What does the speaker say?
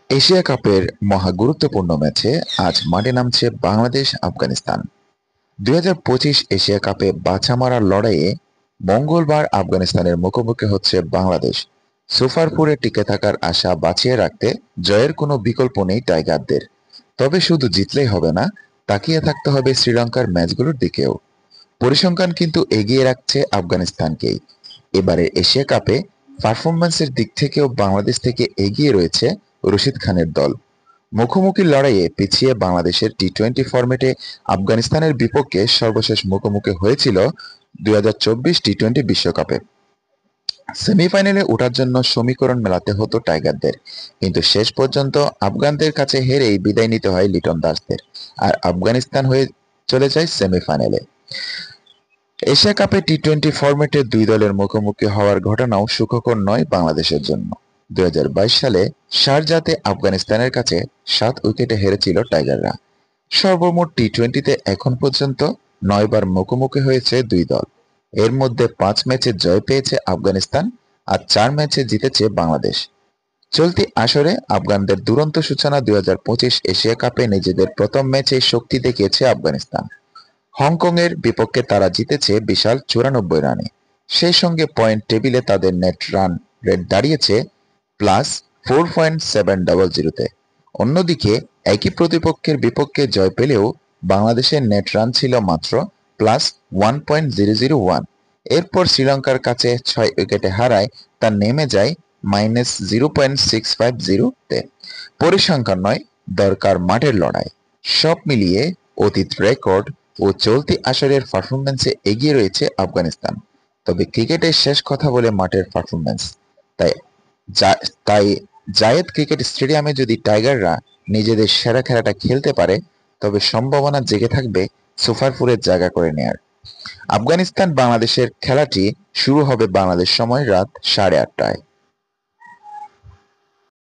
Asia কাপের মহা গুরুত্বপূর্ণ ম্যাচে আজ মাঠে নামছে বাংলাদেশ আফগানিস্তান। ২০২৫ এশিয়া কাপে বাছা মারার লড়াইয়ে মঙ্গলবার আফগানিস্তানের মুখোমুখি হচ্ছে বাংলাদেশ। সুপার ফোরে টিকে থাকার আশা বাঁচিয়ে রাখতে জয়ের কোনো বিকল্প নেই টাইগারদের। তবে শুধু জিতলেই হবে না, তাকিয়ে থাকতে হবে শ্রীলঙ্কার ম্যাচগুলোর দিকেও। পরিসংখ্যান কিন্তু এগিয়ে রাখছে আফগানিস্তানকেই। এবারের এশিয়া কাপে পারফরম্যান্সের দিক থেকেও বাংলাদেশ থেকে এগিয়ে রয়েছে রশিদ খানের দল। মুখোমুখি লড়াইয়ে পিছিয়ে বাংলাদেশের টি-টোয়েন্টি ফরম্যাটে আফগানিস্তানের বিপক্ষে সর্বশেষ মুখোমুখি হয়েছিল ২০২৪ টি-টোয়েন্টি বিশ্বকাপে। সেমিফাইনালে ওঠার জন্য সমীকরণ মেলাতে হতো টাইগারদের, কিন্তু শেষ পর্যন্ত আফগানদের কাছে হেরেই বিদায় নিতে হয় লিটন দাসদের। আর আফগানিস্তান হয়ে চলে যায় সেমিফাইনালে। এশিয়া কাপে টি-টোয়েন্টি ফরম্যাটে দুই দলের মুখোমুখি হওয়ার ঘটনাও সুখকর নয় বাংলাদেশের জন্য। ২০২২ সালে শারজাতে আফগানিস্তানের কাছে ৭ উইকেটে হেরেছিল টাইগাররা। সর্বমোট টি-টোয়েন্টিতে এখন পর্যন্ত ৯ বার মুখোমুখি হয়েছে দুই দল। এর মধ্যে ৫ ম্যাচে জয় পেয়েছে আফগানিস্তান আর ৪ ম্যাচে জিতেছে বাংলাদেশ। চলতি আসরে আফগানদের দুরন্ত সূচনা ২০২৫ এশিয়া কাপে নিজেদের প্রথম ম্যাচেই শক্তি দেখিয়েছে আফগানিস্তান। হংকংয়ের বিপক্ষে তারা জিতেছে বিশাল ৯৪ রানে। সেই সঙ্গে পয়েন্ট টেবিলে তাদের নেট রান রেট দাঁড়িয়েছে +4.700-তে। অন্যদিকে একই প্রতিপক্ষের বিপক্ষে জয় পেলেও বাংলাদেশের নেট রান ছিল মাত্র +1.001। এরপর শ্রীলঙ্কার কাছে ৬ উইকেটে হারায় তা নেমে যায় -0.650-তে। পরিসংখ্যান নয়, দরকার মাঠের লড়াই। সব মিলিয়ে অতীত রেকর্ড ও চলতি আসরের পারফরম্যান্সে এগিয়ে রয়েছে আফগানিস্তান। তবে ক্রিকেটের শেষ কথা বলে মাঠের পারফরম্যান্স। তাই তাই জায়েদ ক্রিকেট স্টেডিয়ামে যদি টাইগাররা নিজেদের সেরা খেলাটা খেলতে পারে, তবে সম্ভাবনা জেগে থাকবে সুপার ফোরে জায়গা করে নেয়ার। আফগানিস্তান বাংলাদেশের খেলাটি শুরু হবে বাংলাদেশ সময় রাত ৮:৩০টায়।